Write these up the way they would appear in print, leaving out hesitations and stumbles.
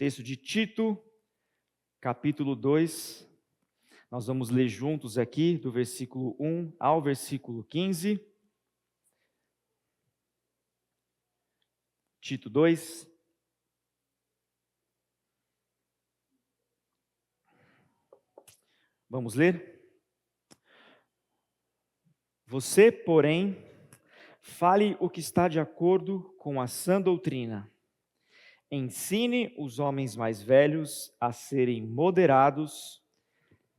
texto de Tito, capítulo 2. Nós vamos ler juntos aqui, do versículo 1 ao versículo 15. Tito 2. Vamos ler? Você, porém, fale o que está de acordo com a sã doutrina. Ensine os homens mais velhos a serem moderados,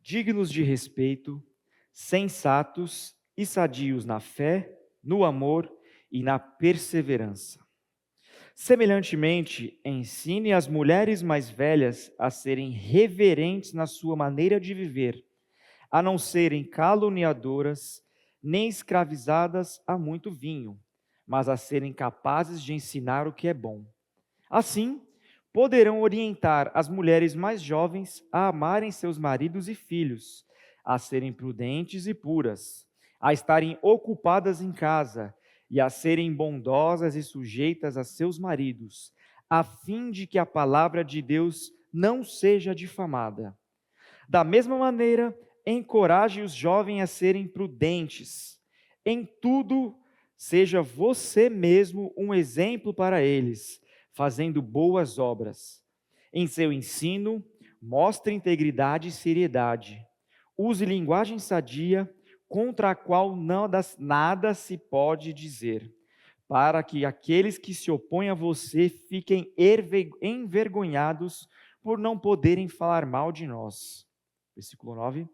dignos de respeito, sensatos e sadios na fé, no amor e na perseverança. Semelhantemente, ensine as mulheres mais velhas a serem reverentes na sua maneira de viver, a não serem caluniadoras, nem escravizadas a muito vinho, mas a serem capazes de ensinar o que é bom. Assim, poderão orientar as mulheres mais jovens a amarem seus maridos e filhos, a serem prudentes e puras, a estarem ocupadas em casa e a serem bondosas e sujeitas a seus maridos, a fim de que a palavra de Deus não seja difamada. Da mesma maneira, encoraje os jovens a serem prudentes. Em tudo, seja você mesmo um exemplo para eles, fazendo boas obras. Em seu ensino, mostre integridade e seriedade. Use linguagem sadia, contra a qual nada se pode dizer, para que aqueles que se opõem a você fiquem envergonhados por não poderem falar mal de nós. Versículo 9.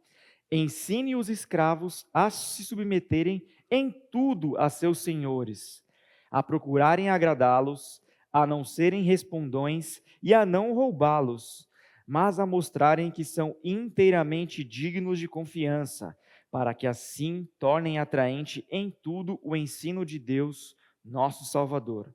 Ensine os escravos a se submeterem em tudo a seus senhores, a procurarem agradá-los, a não serem respondões e a não roubá-los, mas a mostrarem que são inteiramente dignos de confiança, para que assim tornem atraente em tudo o ensino de Deus, nosso Salvador.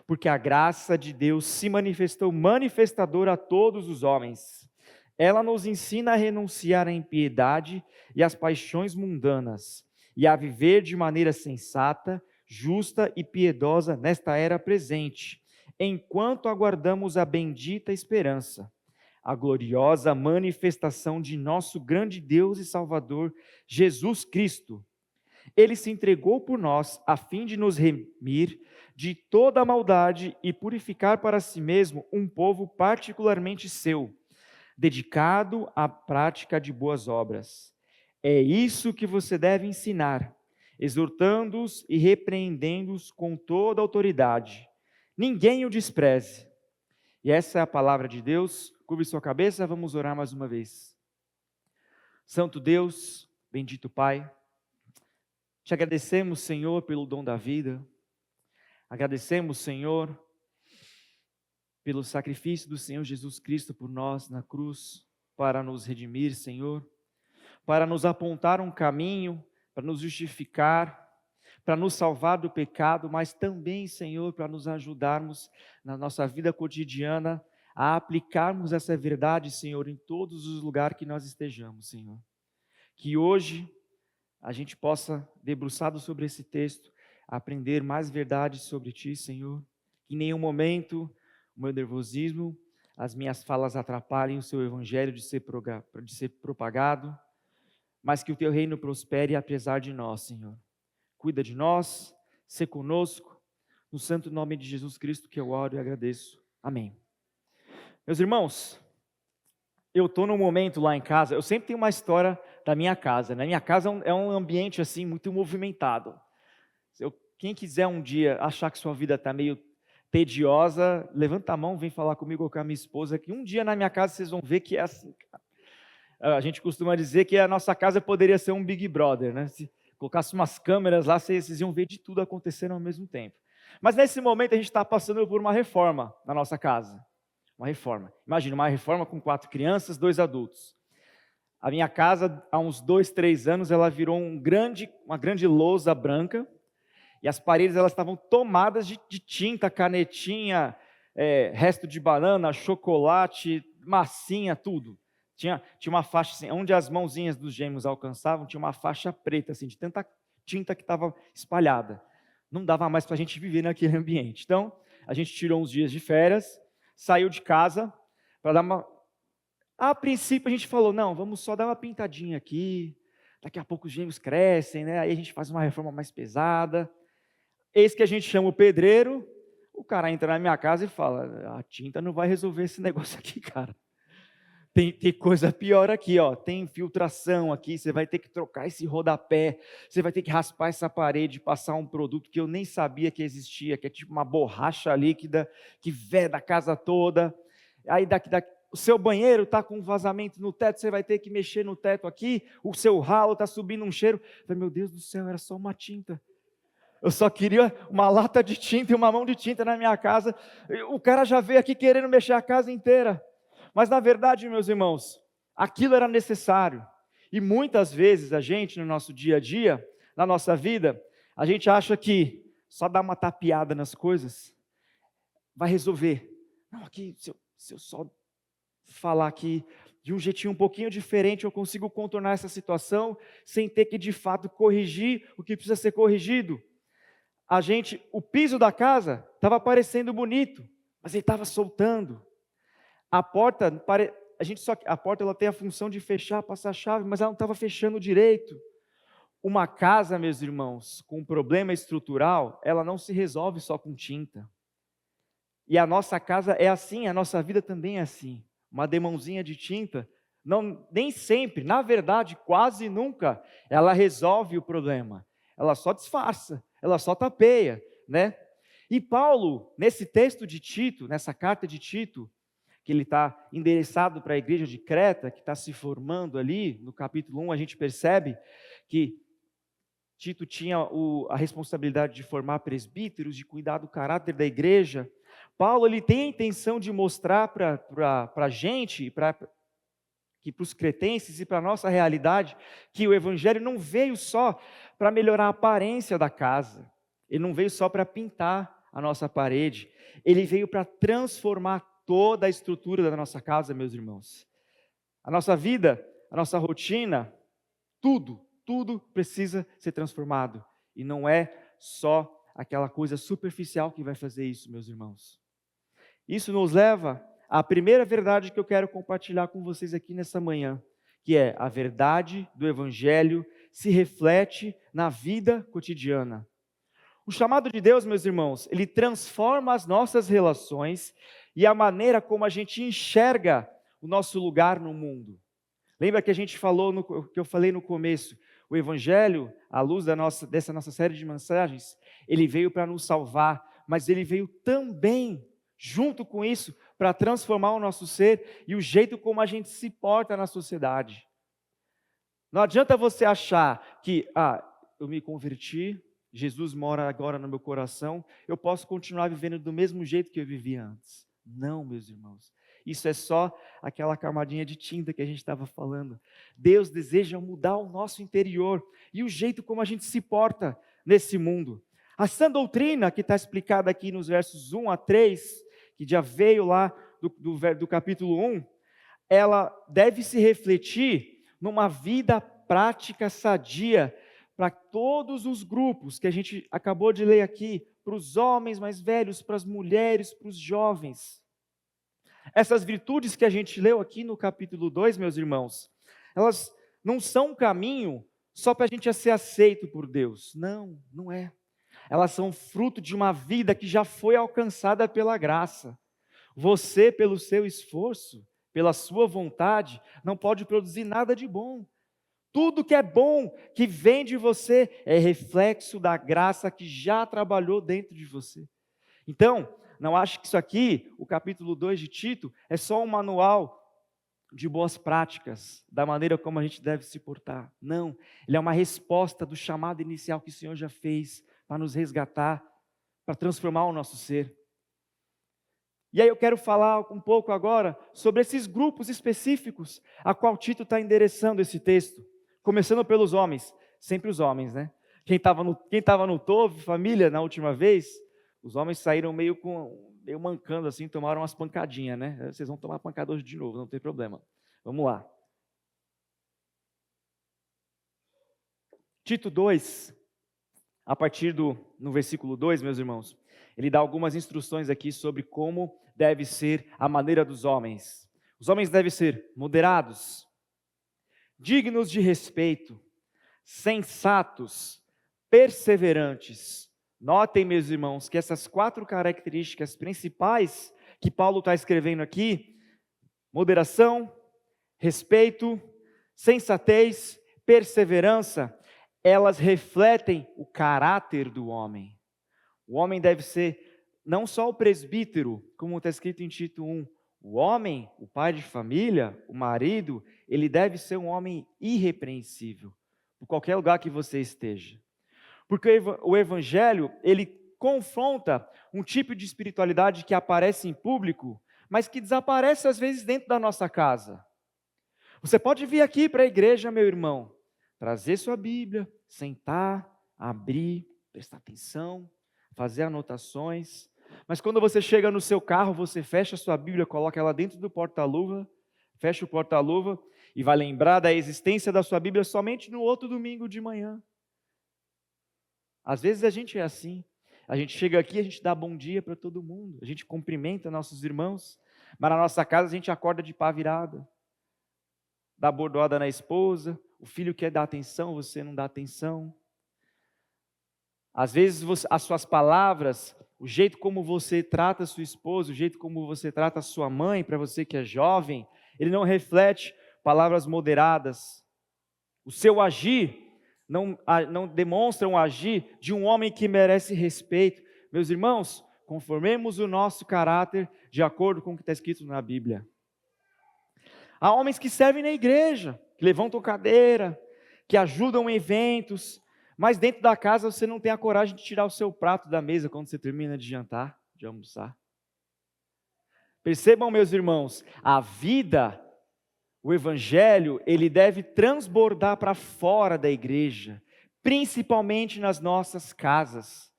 Porque a graça de Deus se manifestou manifestadora a todos os homens. Ela nos ensina a renunciar à impiedade e às paixões mundanas, e a viver de maneira sensata, justa e piedosa nesta era presente, enquanto aguardamos a bendita esperança, a gloriosa manifestação de nosso grande Deus e Salvador, Jesus Cristo. Ele se entregou por nós, a fim de nos remir de toda a maldade e purificar para si mesmo um povo particularmente seu, dedicado à prática de boas obras. É isso que você deve ensinar, exortando-os e repreendendo-os com toda a autoridade. Ninguém o despreze. E essa é a palavra de Deus. Curve sua cabeça, vamos orar mais uma vez. Santo Deus, bendito Pai, te agradecemos, Senhor, pelo dom da vida. Agradecemos, Senhor, pelo sacrifício do Senhor Jesus Cristo por nós na cruz, para nos redimir, Senhor, para nos apontar um caminho, para nos justificar, para nos salvar do pecado, mas também, Senhor, para nos ajudarmos na nossa vida cotidiana a aplicarmos essa verdade, Senhor, em todos os lugares que nós estejamos, Senhor. Que hoje a gente possa, debruçado sobre esse texto, aprender mais verdades sobre Ti, Senhor. Que em nenhum momento o meu nervosismo, as minhas falas atrapalhem o Seu Evangelho de ser propagado, mas que o Teu reino prospere apesar de nós, Senhor. Cuida de nós, sê conosco, no santo nome de Jesus Cristo que eu oro e agradeço. Amém. Meus irmãos, eu estou num momento lá em casa, eu sempre tenho uma história da minha casa, né? Minha casa é um ambiente assim muito movimentado. Quem quiser um dia achar que sua vida está meio tediosa, levanta a mão, vem falar comigo ou com a minha esposa, que um dia na minha casa vocês vão ver que é assim. A gente costuma dizer que a nossa casa poderia ser um Big Brother, né? Se colocasse umas câmeras lá, vocês iam ver de tudo acontecendo ao mesmo tempo. Mas nesse momento a gente está passando por uma reforma na nossa casa. Uma reforma. Imagina, uma reforma com 4 crianças, 2 adultos. A minha casa, há uns 2, 3 anos, ela virou uma grande lousa branca, e as paredes elas estavam tomadas de tinta, canetinha, resto de banana, chocolate, massinha, tudo. Tinha uma faixa assim, onde as mãozinhas dos gêmeos alcançavam, tinha uma faixa preta, assim, de tanta tinta que estava espalhada. Não dava mais para a gente viver naquele ambiente. Então, a gente tirou uns dias de férias, saiu de casa para dar uma... A princípio a gente falou, não, vamos só dar uma pintadinha aqui, daqui a pouco os gêmeos crescem, né? Aí a gente faz uma reforma mais pesada. Eis que a gente chama o pedreiro, o cara entra na minha casa e fala, a tinta não vai resolver esse negócio aqui, cara. Tem coisa pior aqui, ó. Tem infiltração aqui, você vai ter que trocar esse rodapé, você vai ter que raspar essa parede, passar um produto que eu nem sabia que existia, que é tipo uma borracha líquida, que veda a casa toda. Aí o seu banheiro está com um vazamento no teto, você vai ter que mexer no teto aqui, o seu ralo está subindo um cheiro. Eu falei, meu Deus do céu, era só uma tinta. Eu só queria uma lata de tinta e uma mão de tinta na minha casa. O cara já veio aqui querendo mexer a casa inteira. Mas na verdade, meus irmãos, aquilo era necessário. E muitas vezes a gente, no nosso dia a dia, na nossa vida, a gente acha que só dar uma tapeada nas coisas vai resolver. Não, aqui, se eu só falar aqui de um jeitinho um pouquinho diferente, eu consigo contornar essa situação sem ter que de fato corrigir o que precisa ser corrigido. O piso da casa estava parecendo bonito, mas ele estava soltando. A porta, a porta ela tem a função de fechar, passar a chave, mas ela não estava fechando direito. Uma casa, meus irmãos, com um problema estrutural, ela não se resolve só com tinta. E a nossa casa é assim, a nossa vida também é assim. Uma demãozinha de tinta, nem sempre, na verdade, quase nunca, ela resolve o problema. Ela só disfarça, ela só tapeia, né? E Paulo, nesse texto de Tito, nessa carta de Tito, que ele está endereçado para a igreja de Creta, que está se formando ali, no capítulo 1, a gente percebe que Tito tinha a responsabilidade de formar presbíteros, de cuidar do caráter da igreja. Paulo ele tem a intenção de mostrar para a gente, para os cretenses e para a nossa realidade, que o evangelho não veio só para melhorar a aparência da casa, ele não veio só para pintar a nossa parede, ele veio para transformar toda a estrutura da nossa casa, meus irmãos. A nossa vida, a nossa rotina, tudo precisa ser transformado. E não é só aquela coisa superficial que vai fazer isso, meus irmãos. Isso nos leva à primeira verdade que eu quero compartilhar com vocês aqui nessa manhã, que é a verdade do Evangelho se reflete na vida cotidiana. O chamado de Deus, meus irmãos, ele transforma as nossas relações e a maneira como a gente enxerga o nosso lugar no mundo. Lembra que a gente falou, que eu falei no começo, o Evangelho, à luz dessa nossa série de mensagens, ele veio para nos salvar, mas ele veio também, junto com isso, para transformar o nosso ser e o jeito como a gente se porta na sociedade. Não adianta você achar que, eu me converti, Jesus mora agora no meu coração, eu posso continuar vivendo do mesmo jeito que eu vivia antes. Não, meus irmãos, isso é só aquela camadinha de tinta que a gente estava falando. Deus deseja mudar o nosso interior e o jeito como a gente se porta nesse mundo. A sã doutrina que está explicada aqui nos versos 1 a 3, que já veio lá do capítulo 1, ela deve se refletir numa vida prática sadia, para todos os grupos que a gente acabou de ler aqui, para os homens mais velhos, para as mulheres, para os jovens. Essas virtudes que a gente leu aqui no capítulo 2, meus irmãos, elas não são um caminho só para a gente ser aceito por Deus. Não, não é. Elas são fruto de uma vida que já foi alcançada pela graça. Você, pelo seu esforço, pela sua vontade, não pode produzir nada de bom. Tudo que é bom, que vem de você, é reflexo da graça que já trabalhou dentro de você. Então, não acho que isso aqui, o capítulo 2 de Tito, é só um manual de boas práticas, da maneira como a gente deve se portar. Não, ele é uma resposta do chamado inicial que o Senhor já fez para nos resgatar, para transformar o nosso ser. E aí eu quero falar um pouco agora sobre esses grupos específicos a qual Tito está endereçando esse texto. Começando pelos homens, sempre os homens, né? Quem estava no Tove, família, na última vez, os homens saíram meio mancando assim, tomaram umas pancadinhas, né? Vocês vão tomar pancada hoje de novo, não tem problema. Vamos lá. Tito 2, a partir no versículo 2, meus irmãos, ele dá algumas instruções aqui sobre como deve ser a maneira dos homens. Os homens devem ser moderados, dignos de respeito, sensatos, perseverantes. Notem, meus irmãos, que essas 4 características principais que Paulo está escrevendo aqui, moderação, respeito, sensatez, perseverança, elas refletem o caráter do homem. O homem deve ser não só o presbítero, como está escrito em Tito 1, o homem, o pai de família, o marido, ele deve ser um homem irrepreensível, por qualquer lugar que você esteja. Porque o evangelho, ele confronta um tipo de espiritualidade que aparece em público, mas que desaparece às vezes dentro da nossa casa. Você pode vir aqui para a igreja, meu irmão, trazer sua Bíblia, sentar, abrir, prestar atenção, fazer anotações, mas quando você chega no seu carro, você fecha a sua Bíblia, coloca ela dentro do porta-luva, fecha o porta-luva e vai lembrar da existência da sua Bíblia somente no outro domingo de manhã. Às vezes a gente é assim, a gente chega aqui, a gente dá bom dia para todo mundo, a gente cumprimenta nossos irmãos, mas na nossa casa a gente acorda de pá virada, dá bordoada na esposa, o filho quer dar atenção, você não dá atenção. Às vezes as suas palavras, o jeito como você trata a sua esposa, o jeito como você trata a sua mãe, para você que é jovem, ele não reflete palavras moderadas. O seu agir não demonstra um agir de um homem que merece respeito. Meus irmãos, conformemos o nosso caráter de acordo com o que está escrito na Bíblia. Há homens que servem na igreja, que levantam cadeira, que ajudam em eventos, mas dentro da casa você não tem a coragem de tirar o seu prato da mesa quando você termina de jantar, de almoçar. Percebam, meus irmãos, a vida, o evangelho, ele deve transbordar para fora da igreja, principalmente nas nossas casas.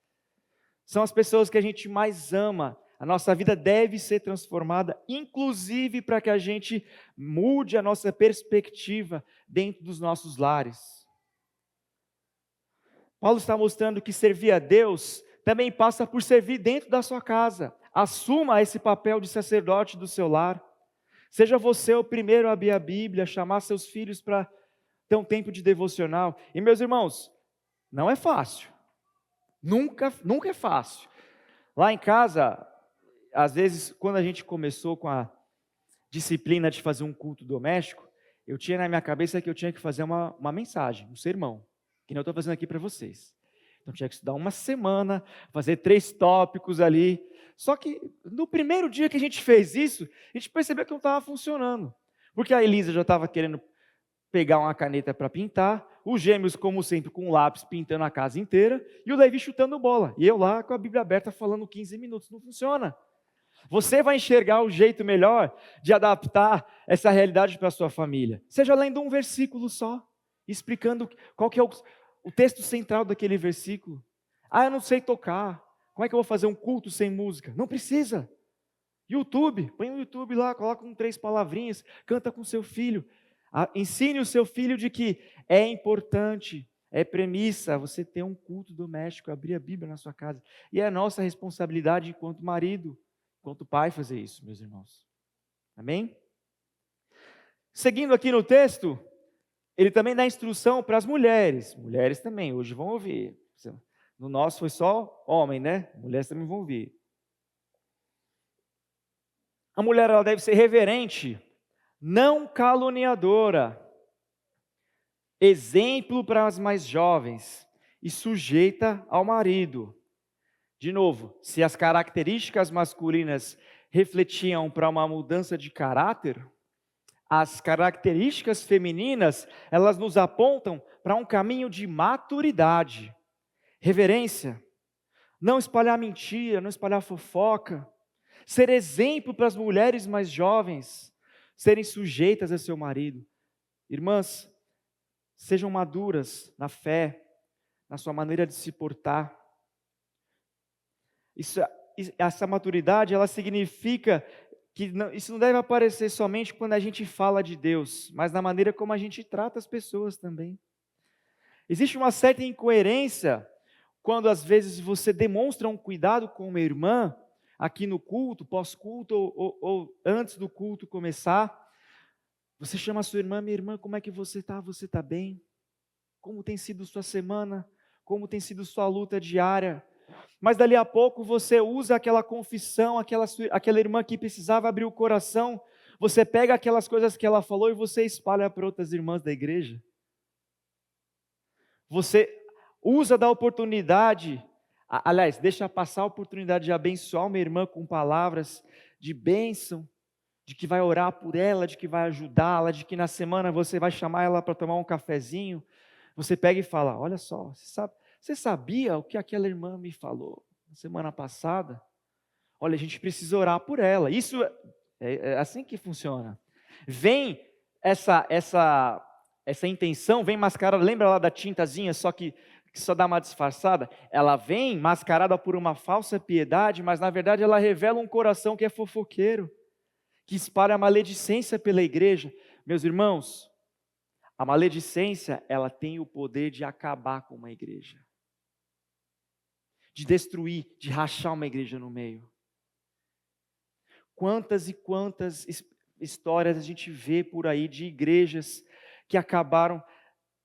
São as pessoas que a gente mais ama. A nossa vida deve ser transformada, inclusive para que a gente mude a nossa perspectiva dentro dos nossos lares. Paulo está mostrando que servir a Deus também passa por servir dentro da sua casa. Assuma esse papel de sacerdote do seu lar. Seja você o primeiro a abrir a Bíblia, chamar seus filhos para ter um tempo de devocional. E meus irmãos, não é fácil. Nunca é fácil. Lá em casa, às vezes, quando a gente começou com a disciplina de fazer um culto doméstico, eu tinha na minha cabeça que eu tinha que fazer uma mensagem, um sermão, que eu estou fazendo aqui para vocês. Então tinha que estudar uma semana, fazer 3 tópicos ali. Só que no primeiro dia que a gente fez isso, a gente percebeu que não estava funcionando. Porque a Elisa já estava querendo pegar uma caneta para pintar, os gêmeos, como sempre, com um lápis pintando a casa inteira, e o Levi chutando bola. E eu lá com a Bíblia aberta falando 15 minutos. Não funciona. Você vai enxergar o jeito melhor de adaptar essa realidade para a sua família. Seja lendo um versículo só, explicando qual que é o texto central daquele versículo. Ah, eu não sei tocar. Como é que eu vou fazer um culto sem música? Não precisa. YouTube, põe no YouTube lá, coloca 3 palavrinhas, canta com seu filho. Ensine o seu filho de que é importante, é premissa você ter um culto doméstico, abrir a Bíblia na sua casa. E é nossa responsabilidade enquanto marido, enquanto pai fazer isso, meus irmãos. Amém? Seguindo aqui no texto, ele também dá instrução para as mulheres. Mulheres também, hoje vão ouvir. No nosso foi só homem, né? Mulheres também vão ouvir. A mulher ela deve ser reverente, não caluniadora, exemplo para as mais jovens e sujeita ao marido. De novo, se as características masculinas refletiam para uma mudança de caráter, as características femininas, elas nos apontam para um caminho de maturidade, reverência, não espalhar mentira, não espalhar fofoca, ser exemplo para as mulheres mais jovens, serem sujeitas a seu marido. Irmãs, sejam maduras na fé, na sua maneira de se portar. Essa maturidade, ela significa que isso não deve aparecer somente quando a gente fala de Deus, mas na maneira como a gente trata as pessoas também. Existe uma certa incoerência quando às vezes você demonstra um cuidado com uma irmã, aqui no culto, pós-culto ou antes do culto começar, você chama a sua irmã: minha irmã, como é que você está? Você está bem? Como tem sido sua semana? Como tem sido sua luta diária? Mas dali a pouco você usa aquela confissão, aquela irmã que precisava abrir o coração, você pega aquelas coisas que ela falou e você espalha para outras irmãs da igreja. Você usa da oportunidade, aliás, deixa passar a oportunidade de abençoar uma irmã com palavras de bênção, de que vai orar por ela, de que vai ajudá-la, de que na semana você vai chamar ela para tomar um cafezinho. Você pega e fala: olha só, você sabia o que aquela irmã me falou na semana passada? Olha, a gente precisa orar por ela. Isso é assim que funciona. Vem essa intenção, vem mascarada, lembra lá da tintazinha, só que só dá uma disfarçada? Ela vem mascarada por uma falsa piedade, mas na verdade ela revela um coração que é fofoqueiro, que espalha a maledicência pela igreja. Meus irmãos, a maledicência, ela tem o poder de acabar com uma igreja, de destruir, de rachar uma igreja no meio. Quantas e quantas histórias a gente vê por aí de igrejas que acabaram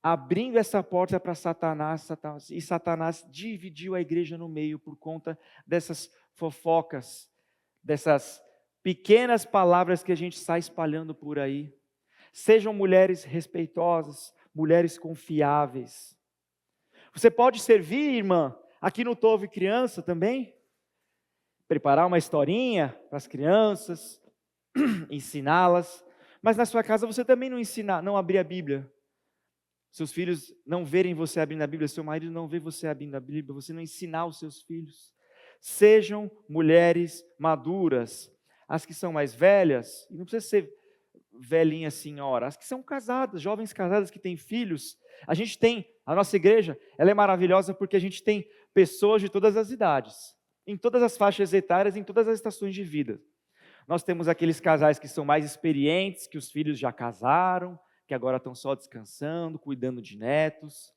abrindo essa porta para Satanás, e Satanás dividiu a igreja no meio por conta dessas fofocas, dessas pequenas palavras que a gente sai espalhando por aí. Sejam mulheres respeitosas, mulheres confiáveis. Você pode servir, irmã, aqui no Tove Criança também? Preparar uma historinha para as crianças, ensiná-las, mas na sua casa você também não abrir a Bíblia. Seus filhos não verem você abrindo a Bíblia, seu marido não vê você abrindo a Bíblia, você não ensinar os seus filhos. Sejam mulheres maduras, as que são mais velhas, e não precisa ser velhinha senhora, as que são casadas, jovens casadas que têm filhos. A nossa igreja, ela é maravilhosa porque a gente tem pessoas de todas as idades, em todas as faixas etárias, em todas as estações de vida. Nós temos aqueles casais que são mais experientes, que os filhos já casaram, que agora estão só descansando, cuidando de netos.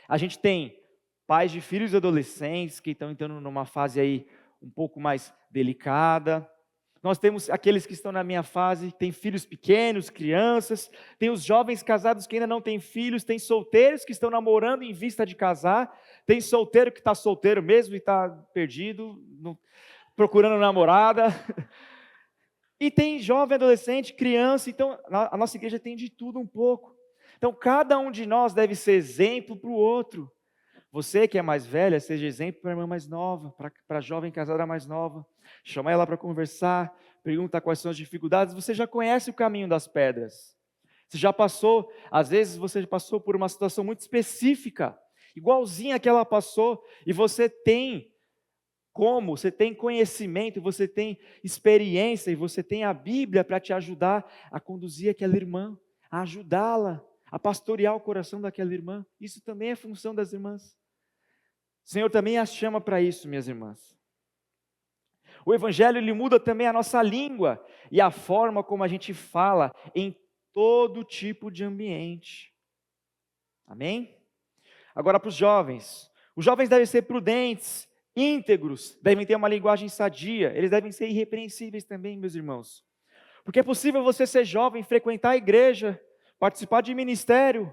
A gente tem pais de filhos adolescentes que estão entrando numa fase aí um pouco mais delicada. Nós temos aqueles que estão na minha fase, têm filhos pequenos, crianças, tem os jovens casados que ainda não têm filhos, tem solteiros que estão namorando em vista de casar, tem solteiro que está solteiro mesmo e está perdido, procurando namorada. E tem jovem, adolescente, criança, então a nossa igreja tem de tudo um pouco. Então cada um de nós deve ser exemplo para o outro. Você que é mais velha, seja exemplo para a irmã mais nova, para a jovem casada mais nova. Chama ela para conversar, pergunta quais são as dificuldades. Você já conhece o caminho das pedras. Você já passou, às vezes você passou por uma situação muito específica, igualzinha que ela passou, e você tem conhecimento, você tem experiência e você tem a Bíblia para te ajudar a conduzir aquela irmã, a ajudá-la, a pastorear o coração daquela irmã. Isso também é função das irmãs. O Senhor também as chama para isso, minhas irmãs. O Evangelho, ele muda também a nossa língua e a forma como a gente fala em todo tipo de ambiente. Amém? Agora para os jovens devem ser prudentes, íntegros, devem ter uma linguagem sadia, eles devem ser irrepreensíveis também, meus irmãos. Porque é possível você ser jovem, frequentar a igreja, participar de ministério.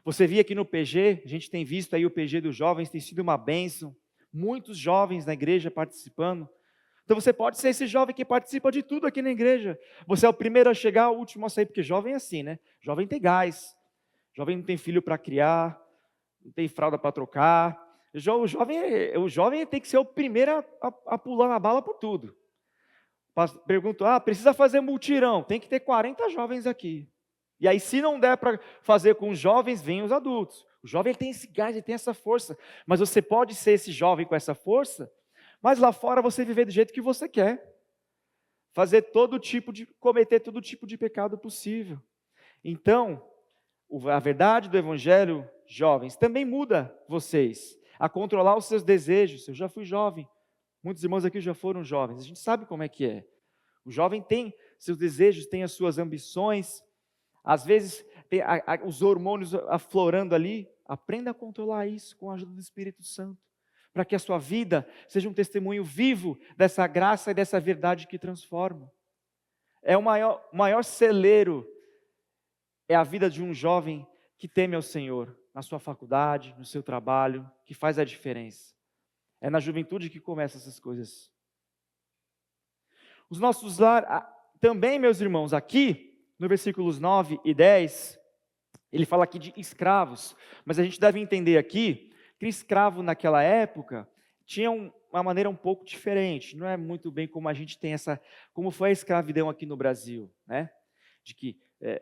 Você via aqui no PG, a gente tem visto aí o PG dos jovens, tem sido uma bênção, muitos jovens na igreja participando. Então você pode ser esse jovem que participa de tudo aqui na igreja. Você é o primeiro a chegar, o último a sair, porque jovem é assim, né? Jovem tem gás, jovem não tem filho para criar, não tem fralda para trocar. O jovem tem que ser o primeiro a pular na bala por tudo. Pergunto, precisa fazer mutirão, tem que ter 40 jovens aqui. E aí se não der para fazer com os jovens, vem os adultos. O jovem tem esse gás, ele tem essa força, mas você pode ser esse jovem com essa força, mas lá fora você viver do jeito que você quer. Cometer todo tipo de pecado possível. Então, a verdade do Evangelho, jovens, também muda vocês a controlar os seus desejos. Eu já fui jovem, muitos irmãos aqui já foram jovens, a gente sabe como é que é. O jovem tem seus desejos, tem as suas ambições, às vezes tem os hormônios aflorando ali. Aprenda a controlar isso com a ajuda do Espírito Santo, para que a sua vida seja um testemunho vivo dessa graça e dessa verdade que transforma. O maior celeiro é a vida de um jovem que teme ao Senhor, na sua faculdade, no seu trabalho, que faz a diferença. É na juventude que começam essas coisas. Os nossos lares, também, meus irmãos, aqui, no versículos 9 e 10, ele fala aqui de escravos, mas a gente deve entender aqui que escravo naquela época tinha uma maneira um pouco diferente, não é muito bem como a gente tem como foi a escravidão aqui no Brasil, né? De que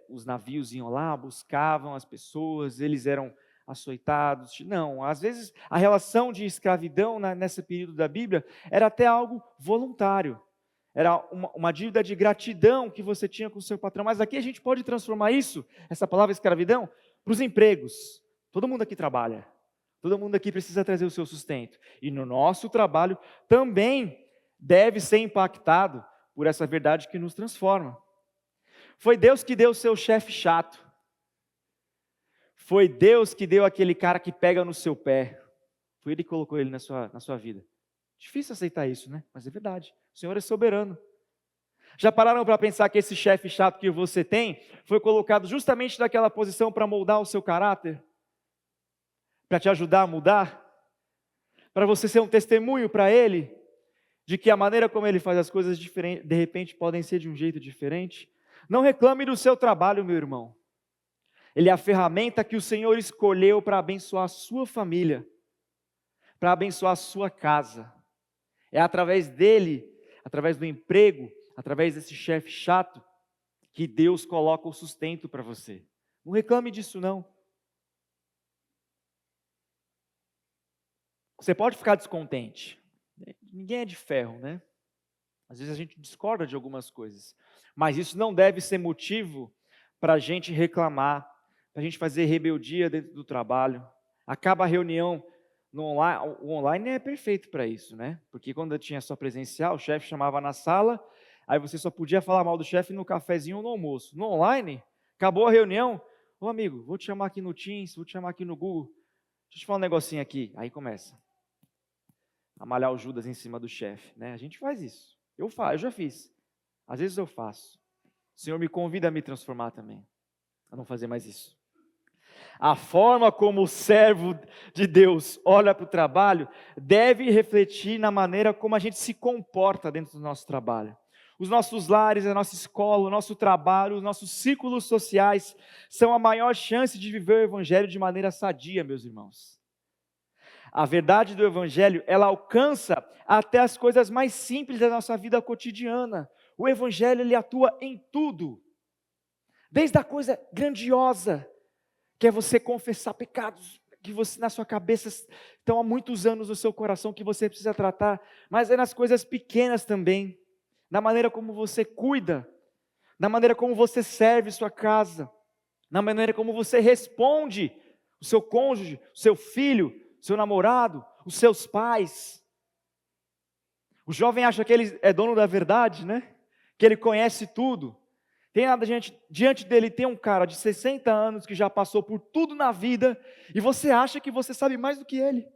os navios iam lá, buscavam as pessoas, eles eram açoitados. Não, às vezes a relação de escravidão nesse período da Bíblia era até algo voluntário. Era uma dívida de gratidão que você tinha com o seu patrão. Mas aqui a gente pode transformar isso, essa palavra escravidão, para os empregos. Todo mundo aqui trabalha. Todo mundo aqui precisa trazer o seu sustento. E no nosso trabalho também deve ser impactado por essa verdade que nos transforma. Foi Deus que deu o seu chefe chato. Foi Deus que deu aquele cara que pega no seu pé. Foi Ele que colocou ele na sua vida. Difícil aceitar isso, né? Mas é verdade. O Senhor é soberano. Já pararam para pensar que esse chefe chato que você tem foi colocado justamente naquela posição para moldar o seu caráter? Para te ajudar a mudar? Para você ser um testemunho para ele? De que a maneira como ele faz as coisas diferentes, de repente podem ser de um jeito diferente? Não reclame do seu trabalho, meu irmão. Ele é a ferramenta que o Senhor escolheu para abençoar a sua família, para abençoar a sua casa. É através dele, através do emprego, através desse chefe chato, que Deus coloca o sustento para você. Não reclame disso não. Você pode ficar descontente. Ninguém é de ferro, né? Às vezes a gente discorda de algumas coisas. Mas isso não deve ser motivo para a gente reclamar, para a gente fazer rebeldia dentro do trabalho. Acaba a reunião no online, o online é perfeito para isso, né? Porque quando eu tinha só presencial, o chefe chamava na sala, aí você só podia falar mal do chefe no cafezinho ou no almoço. No online, acabou a reunião, ô amigo, vou te chamar aqui no Teams, vou te chamar aqui no Google, deixa eu te falar um negocinho aqui. Aí começa a malhar o Judas em cima do chefe, né? A gente faz isso. Eu já fiz. Às vezes eu faço. O Senhor me convida a me transformar também, a não fazer mais isso. A forma como o servo de Deus olha para o trabalho deve refletir na maneira como a gente se comporta dentro do nosso trabalho. Os nossos lares, a nossa escola, o nosso trabalho, os nossos círculos sociais são a maior chance de viver o Evangelho de maneira sadia, meus irmãos. A verdade do Evangelho, ela alcança até as coisas mais simples da nossa vida cotidiana. O Evangelho, ele atua em tudo. Desde a coisa grandiosa, que é você confessar pecados que você na sua cabeça estão há muitos anos no seu coração, que você precisa tratar, mas é nas coisas pequenas também, na maneira como você cuida, na maneira como você serve sua casa, na maneira como você responde o seu cônjuge, o seu filho, seu namorado, os seus pais. O jovem acha que ele é dono da verdade, né? Que ele conhece tudo. Tem nada diante dele, tem um cara de 60 anos que já passou por tudo na vida, e você acha que você sabe mais do que ele.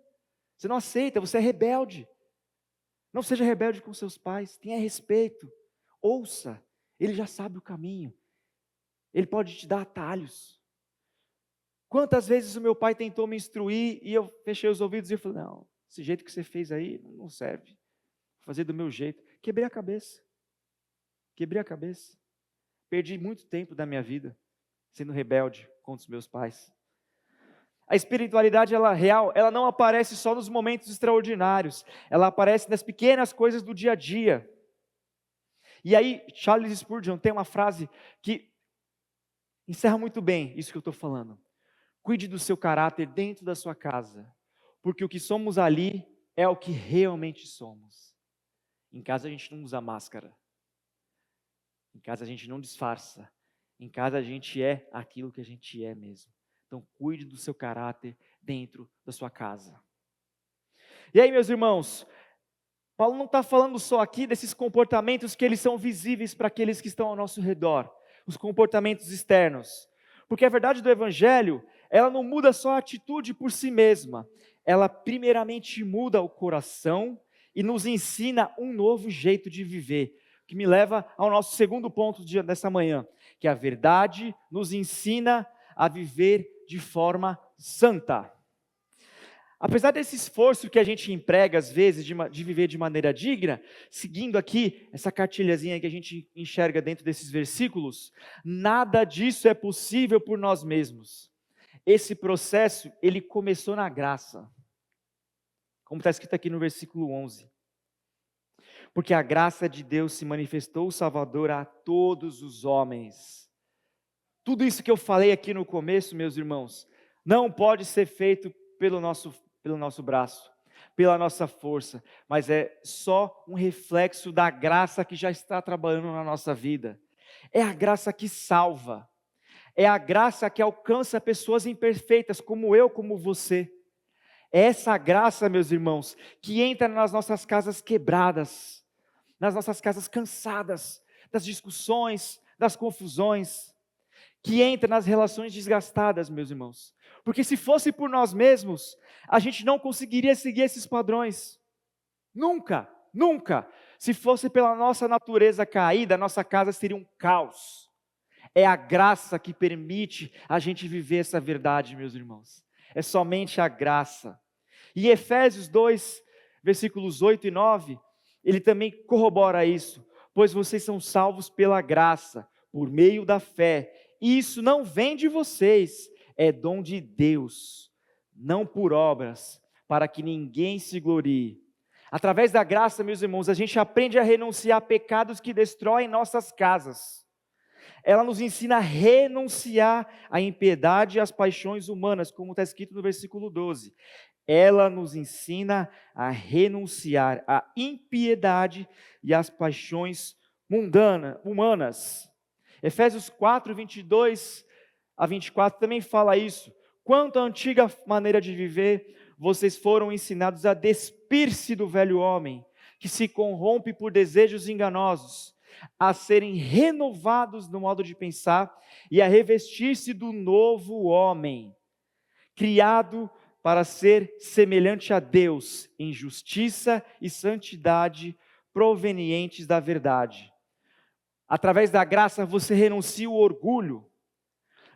Você não aceita, você é rebelde. Não seja rebelde com seus pais, tenha respeito, ouça, ele já sabe o caminho, ele pode te dar atalhos. Quantas vezes o meu pai tentou me instruir e eu fechei os ouvidos e eu falei, não, esse jeito que você fez aí não serve, vou fazer do meu jeito. Quebrei a cabeça, perdi muito tempo da minha vida sendo rebelde contra os meus pais. A espiritualidade, ela real, ela não aparece só nos momentos extraordinários, ela aparece nas pequenas coisas do dia a dia. E aí, Charles Spurgeon tem uma frase que encerra muito bem isso que eu estou falando. Cuide do seu caráter dentro da sua casa, porque o que somos ali é o que realmente somos. Em casa a gente não usa máscara, em casa a gente não disfarça, em casa a gente é aquilo que a gente é mesmo. Então, cuide do seu caráter dentro da sua casa. E aí, meus irmãos, Paulo não está falando só aqui desses comportamentos que eles são visíveis para aqueles que estão ao nosso redor, os comportamentos externos. Porque a verdade do Evangelho ela não muda só a atitude por si mesma, ela primeiramente muda o coração e nos ensina um novo jeito de viver, que me leva ao nosso segundo ponto dessa manhã, que a verdade nos ensina a viver de forma santa. Apesar desse esforço que a gente emprega às vezes de viver de maneira digna, seguindo aqui essa cartilhazinha que a gente enxerga dentro desses versículos, nada disso é possível por nós mesmos. Esse processo, ele começou na graça, como está escrito aqui no versículo 11. Porque a graça de Deus se manifestou Salvador a todos os homens. Tudo isso que eu falei aqui no começo, meus irmãos, não pode ser feito pelo nosso braço, pela nossa força, mas é só um reflexo da graça que já está trabalhando na nossa vida. É a graça que salva, é a graça que alcança pessoas imperfeitas, como eu, como você. É essa graça, meus irmãos, que entra nas nossas casas quebradas, nas nossas casas cansadas, das discussões, das confusões, que entra nas relações desgastadas, meus irmãos. Porque se fosse por nós mesmos, a gente não conseguiria seguir esses padrões. Nunca, nunca. Se fosse pela nossa natureza caída, a nossa casa seria um caos. É a graça que permite a gente viver essa verdade, meus irmãos. É somente a graça. E Efésios 2, versículos 8 e 9, ele também corrobora isso. Pois vocês são salvos pela graça, por meio da fé. E isso não vem de vocês, é dom de Deus, não por obras, para que ninguém se glorie. Através da graça, meus irmãos, a gente aprende a renunciar a pecados que destroem nossas casas. Ela nos ensina a renunciar à impiedade e às paixões humanas, como está escrito no versículo 12. Ela nos ensina a renunciar à impiedade e às paixões humanas. Efésios 4, 22 a 24 também fala isso. Quanto à antiga maneira de viver, vocês foram ensinados a despir-se do velho homem, que se corrompe por desejos enganosos, a serem renovados no modo de pensar e a revestir-se do novo homem, criado para ser semelhante a Deus em justiça e santidade provenientes da verdade. Através da graça você renuncia o orgulho,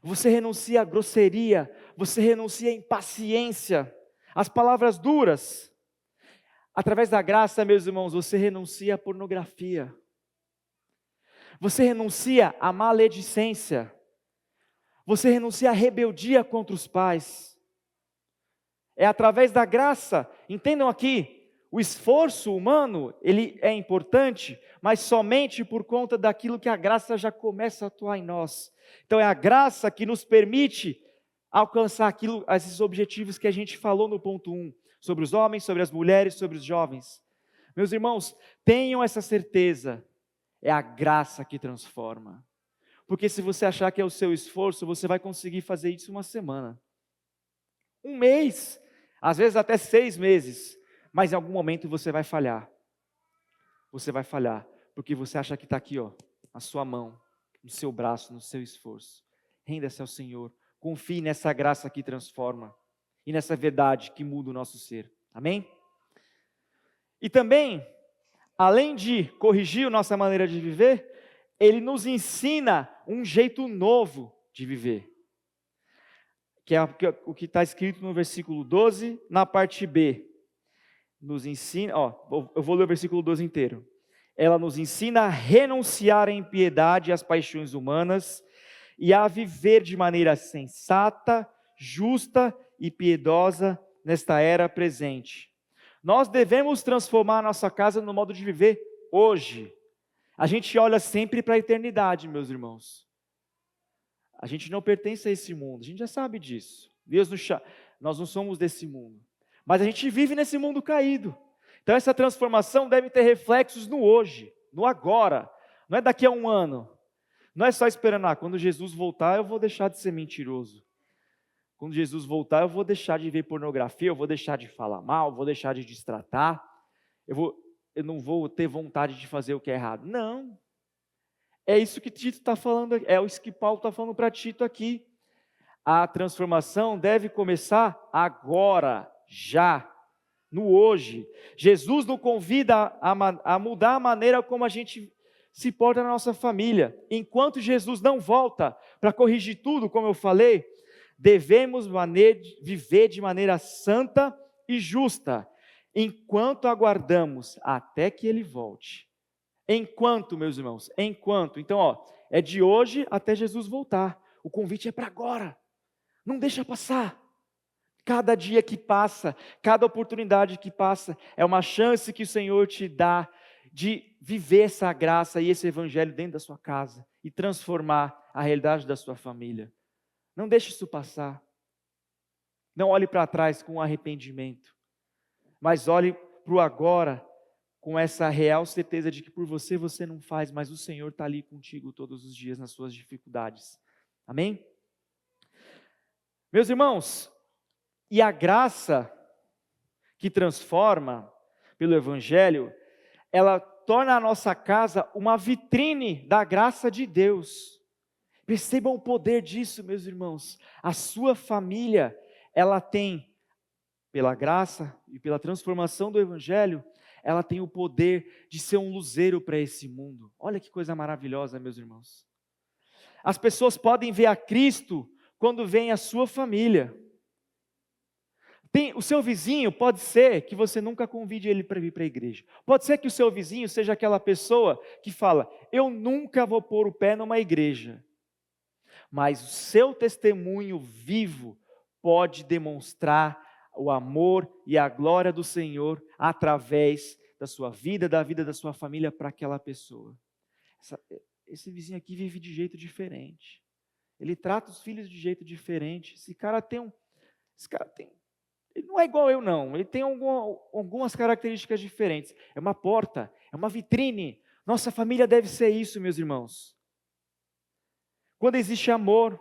você renuncia a grosseria, você renuncia a impaciência, as palavras duras. Através da graça, meus irmãos, você renuncia à pornografia, você renuncia à maledicência, você renuncia à rebeldia contra os pais. É através da graça, entendam aqui, o esforço humano, ele é importante, mas somente por conta daquilo que a graça já começa a atuar em nós. Então é a graça que nos permite alcançar esses objetivos que a gente falou no ponto 1, sobre os homens, sobre as mulheres, sobre os jovens. Meus irmãos, tenham essa certeza, é a graça que transforma. Porque se você achar que é o seu esforço, você vai conseguir fazer isso uma semana, um mês, às vezes até 6 meses, mas em algum momento você vai falhar. Você vai falhar, porque você acha que está aqui, ó, na sua mão, no seu braço, no seu esforço. Renda-se ao Senhor, confie nessa graça que transforma, e nessa verdade que muda o nosso ser, amém? E também, além de corrigir a nossa maneira de viver, ele nos ensina um jeito novo de viver, que é o que está escrito no versículo 12, na parte B. Nos ensina, eu vou ler o versículo 12 inteiro. Ela nos ensina a renunciar à impiedade e às paixões humanas e a viver de maneira sensata, justa e piedosa nesta era presente. Nós devemos transformar a nossa casa no modo de viver hoje. A gente olha sempre para a eternidade, meus irmãos. A gente não pertence a esse mundo, a gente já sabe disso. Nós não somos desse mundo. Mas a gente vive nesse mundo caído. Então essa transformação deve ter reflexos no hoje, no agora. Não é daqui a um ano. Não é só esperando, quando Jesus voltar eu vou deixar de ser mentiroso. Quando Jesus voltar eu vou deixar de ver pornografia, eu vou deixar de falar mal, eu vou deixar de destratar. Eu não vou ter vontade de fazer o que é errado. Não. É isso que Tito está falando, é isso que Paulo está falando para Tito aqui. A transformação deve começar agora, já, no hoje. Jesus nos convida a mudar a maneira como a gente se porta na nossa família. Enquanto Jesus não volta para corrigir tudo, como eu falei, devemos viver de maneira santa e justa, enquanto aguardamos até que Ele volte. Enquanto, meus irmãos, enquanto. Então, é de hoje até Jesus voltar. O convite é para agora. Não deixa passar. Cada dia que passa, cada oportunidade que passa, é uma chance que o Senhor te dá de viver essa graça e esse evangelho dentro da sua casa e transformar a realidade da sua família. Não deixe isso passar. Não olhe para trás com arrependimento, mas olhe para o agora com essa real certeza de que por você não faz, mas o Senhor está ali contigo todos os dias nas suas dificuldades. Amém? Meus irmãos, e a graça que transforma pelo Evangelho, ela torna a nossa casa uma vitrine da graça de Deus. Percebam o poder disso, meus irmãos. A sua família, ela tem, pela graça e pela transformação do Evangelho, ela tem o poder de ser um luzeiro para esse mundo. Olha que coisa maravilhosa, meus irmãos. As pessoas podem ver a Cristo quando vem a sua família. O seu vizinho pode ser que você nunca convide ele para vir para a igreja. Pode ser que o seu vizinho seja aquela pessoa que fala, eu nunca vou pôr o pé numa igreja. Mas o seu testemunho vivo pode demonstrar o amor e a glória do Senhor através da sua vida, da vida da sua família para aquela pessoa. Esse vizinho aqui vive de jeito diferente. Ele trata os filhos de jeito diferente. Esse cara tem ele não é igual eu não, ele tem algumas características diferentes. É uma porta, é uma vitrine. Nossa família deve ser isso, meus irmãos. Quando existe amor,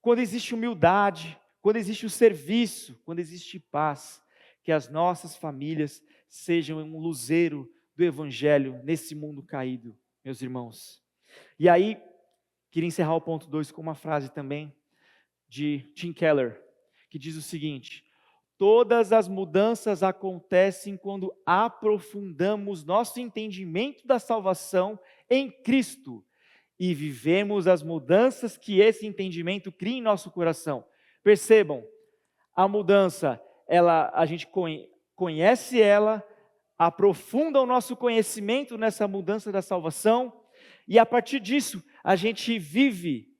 quando existe humildade, quando existe o serviço, quando existe paz, que as nossas famílias sejam um luzeiro do Evangelho nesse mundo caído, meus irmãos. E aí, queria encerrar o ponto 2 com uma frase também de Tim Keller, que diz o seguinte: todas as mudanças acontecem quando aprofundamos nosso entendimento da salvação em Cristo e vivemos as mudanças que esse entendimento cria em nosso coração. Percebam, a mudança, a gente conhece ela, aprofunda o nosso conhecimento nessa mudança da salvação, e a partir disso, a gente vive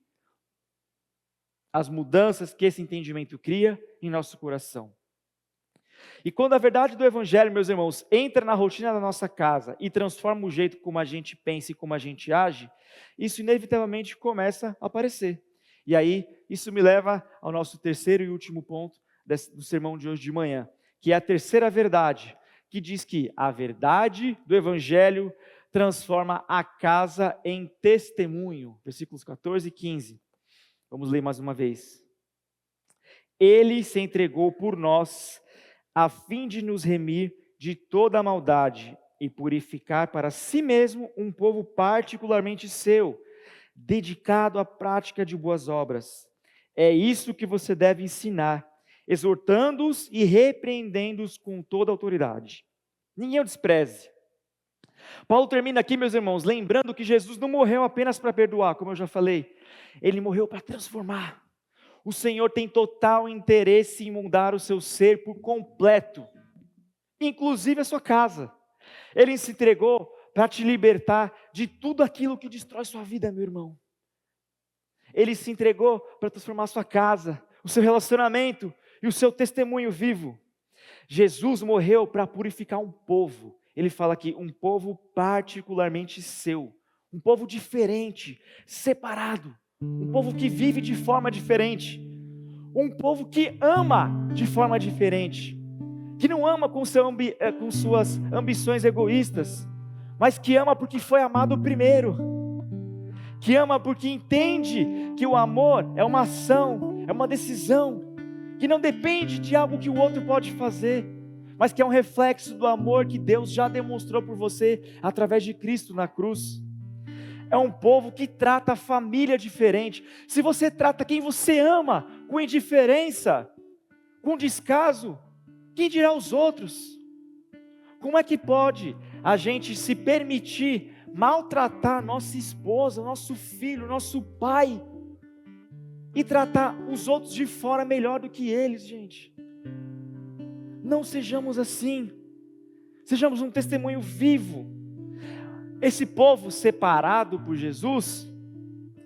as mudanças que esse entendimento cria em nosso coração. E quando a verdade do Evangelho, meus irmãos, entra na rotina da nossa casa e transforma o jeito como a gente pensa e como a gente age, isso inevitavelmente começa a aparecer. E aí, isso me leva ao nosso terceiro e último ponto do sermão de hoje de manhã, que é a terceira verdade, que diz que a verdade do Evangelho transforma a casa em testemunho. Versículos 14 e 15. Vamos ler mais uma vez. Ele se entregou por nós, a fim de nos remir de toda a maldade e purificar para si mesmo um povo particularmente seu, dedicado à prática de boas obras. É isso que você deve ensinar, exortando-os e repreendendo-os com toda a autoridade. Ninguém o despreze. Paulo termina aqui, meus irmãos, lembrando que Jesus não morreu apenas para perdoar, como eu já falei, ele morreu para transformar. O Senhor tem total interesse em mudar o seu ser por completo, inclusive a sua casa. Ele se entregou para te libertar de tudo aquilo que destrói sua vida, meu irmão. Ele se entregou para transformar a sua casa, o seu relacionamento e o seu testemunho vivo. Jesus morreu para purificar um povo. Ele fala aqui, um povo particularmente seu, um povo diferente, separado, um povo que vive de forma diferente, um povo que ama de forma diferente, que não ama com suas ambições egoístas, mas que ama porque foi amado primeiro, que ama porque entende que o amor é uma ação, é uma decisão, que não depende de algo que o outro pode fazer, mas que é um reflexo do amor que Deus já demonstrou por você através de Cristo na cruz. É um povo que trata a família diferente. Se você trata quem você ama com indiferença, com descaso, quem dirá os outros? Como é que pode a gente se permitir maltratar nossa esposa, nosso filho, nosso pai, e tratar os outros de fora melhor do que eles, gente? Não sejamos assim, sejamos um testemunho vivo. Esse povo separado por Jesus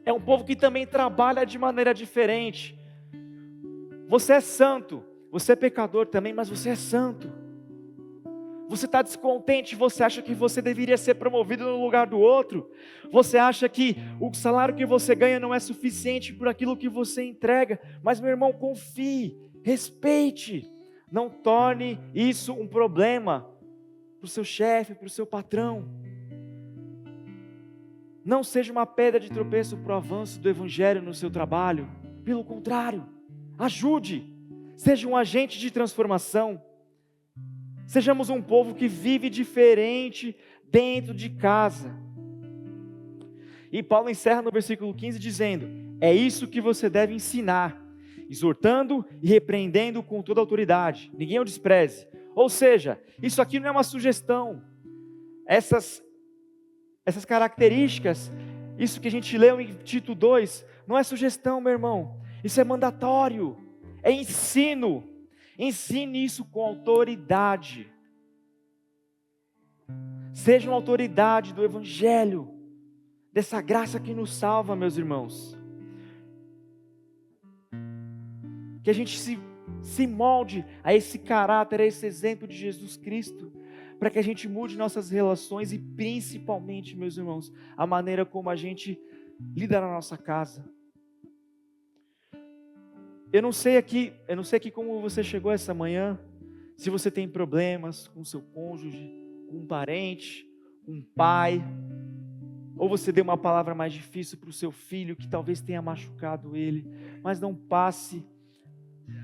é um povo que também trabalha de maneira diferente. Você é santo, você é pecador também, mas você é santo. Você está descontente, você acha que você deveria ser promovido no lugar do outro, você acha que o salário que você ganha não é suficiente por aquilo que você entrega, mas meu irmão, confie, respeite, não torne isso um problema para o seu chefe, para o seu patrão. Não seja uma pedra de tropeço para o avanço do Evangelho no seu trabalho, pelo contrário, ajude, seja um agente de transformação. Sejamos um povo que vive diferente dentro de casa. E Paulo encerra no versículo 15 dizendo: é isso que você deve ensinar, exortando e repreendendo com toda autoridade, ninguém o despreze. Ou seja, isso aqui não é uma sugestão, essas características, isso que a gente leu em Tito 2, não é sugestão, meu irmão, isso é mandatório, é ensino. Ensine isso com autoridade. Seja uma autoridade do Evangelho, dessa graça que nos salva, meus irmãos. Que a gente se molde a esse caráter, a esse exemplo de Jesus Cristo, para que a gente mude nossas relações e principalmente, meus irmãos, a maneira como a gente lida na nossa casa. Eu não sei aqui como você chegou essa manhã, se você tem problemas com seu cônjuge, com um parente, com um pai, ou você deu uma palavra mais difícil para o seu filho, que talvez tenha machucado ele, mas não passe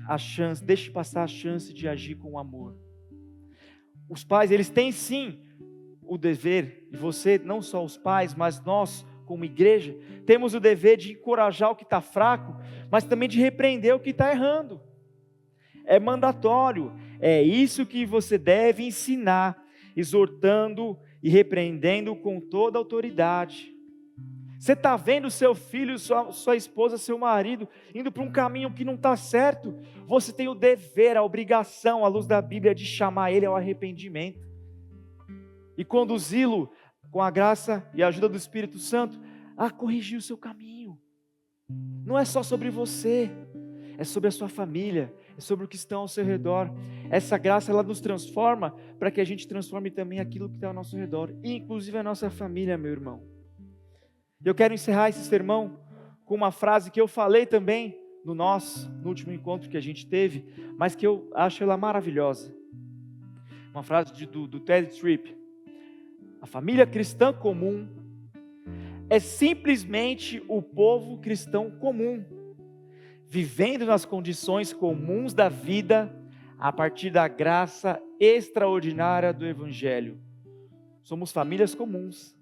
a chance, deixe passar a chance de agir com amor. Os pais, eles têm sim o dever, e você, não só os pais, mas nós, como igreja, temos o dever de encorajar o que está fraco, mas também de repreender o que está errando. É mandatório, é isso que você deve ensinar, exortando e repreendendo com toda autoridade. Você está vendo seu filho, sua esposa, seu marido, indo para um caminho que não está certo, você tem o dever, a obrigação, à luz da Bíblia, de chamar ele ao arrependimento, e conduzi-lo com a graça e a ajuda do Espírito Santo, a corrigir o seu caminho. Não é só sobre você, é sobre a sua família, é sobre o que estão ao seu redor. Essa graça, ela nos transforma, para que a gente transforme também aquilo que está ao nosso redor, inclusive a nossa família, meu irmão. Eu quero encerrar esse sermão com uma frase que eu falei também no último encontro que a gente teve, mas que eu acho ela maravilhosa. Uma frase do Ted Tripp: a família cristã comum é simplesmente o povo cristão comum, vivendo nas condições comuns da vida, a partir da graça extraordinária do Evangelho. Somos famílias comuns,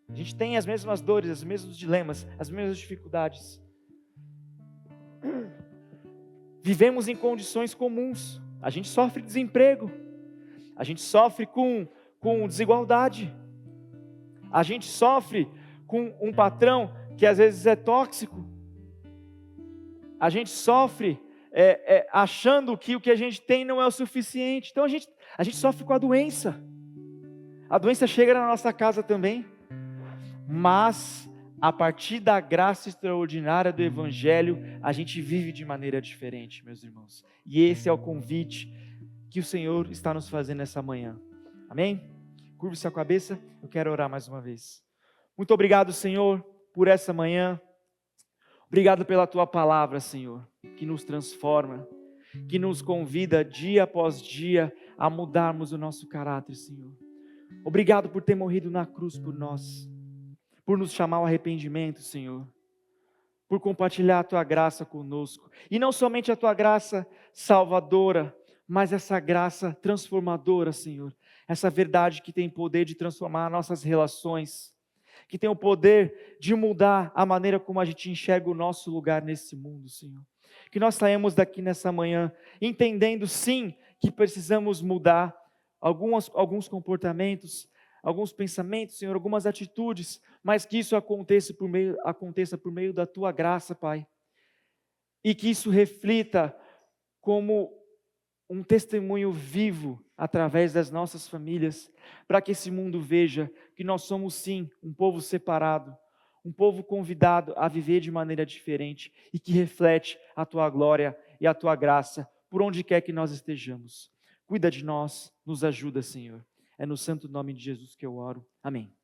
a gente tem as mesmas dores, os mesmos dilemas, as mesmas dificuldades. Vivemos em condições comuns, a gente sofre desemprego, a gente sofre com desigualdade, a gente sofre com um patrão que às vezes é tóxico, a gente sofre achando que o que a gente tem não é o suficiente. Então a gente sofre com a doença chega na nossa casa também, mas a partir da graça extraordinária do Evangelho, a gente vive de maneira diferente, meus irmãos, e esse é o convite que o Senhor está nos fazendo essa manhã, amém? Curve sua cabeça, eu quero orar mais uma vez. Muito obrigado, Senhor, por essa manhã. Obrigado pela Tua palavra, Senhor, que nos transforma, que nos convida dia após dia a mudarmos o nosso caráter, Senhor. Obrigado por ter morrido na cruz por nós, por nos chamar ao arrependimento, Senhor, por compartilhar a Tua graça conosco, e não somente a Tua graça salvadora, mas essa graça transformadora, Senhor, essa verdade que tem poder de transformar nossas relações, que tem o poder de mudar a maneira como a gente enxerga o nosso lugar nesse mundo, Senhor. Que nós saímos daqui nessa manhã entendendo, sim, que precisamos mudar alguns comportamentos, alguns pensamentos, Senhor, algumas atitudes, mas que isso aconteça por meio da Tua graça, Pai. E que isso reflita como um testemunho vivo através das nossas famílias, para que esse mundo veja que nós somos sim um povo separado, um povo convidado a viver de maneira diferente e que reflete a Tua glória e a Tua graça por onde quer que nós estejamos. Cuida de nós, nos ajuda, Senhor. É no santo nome de Jesus que eu oro. Amém.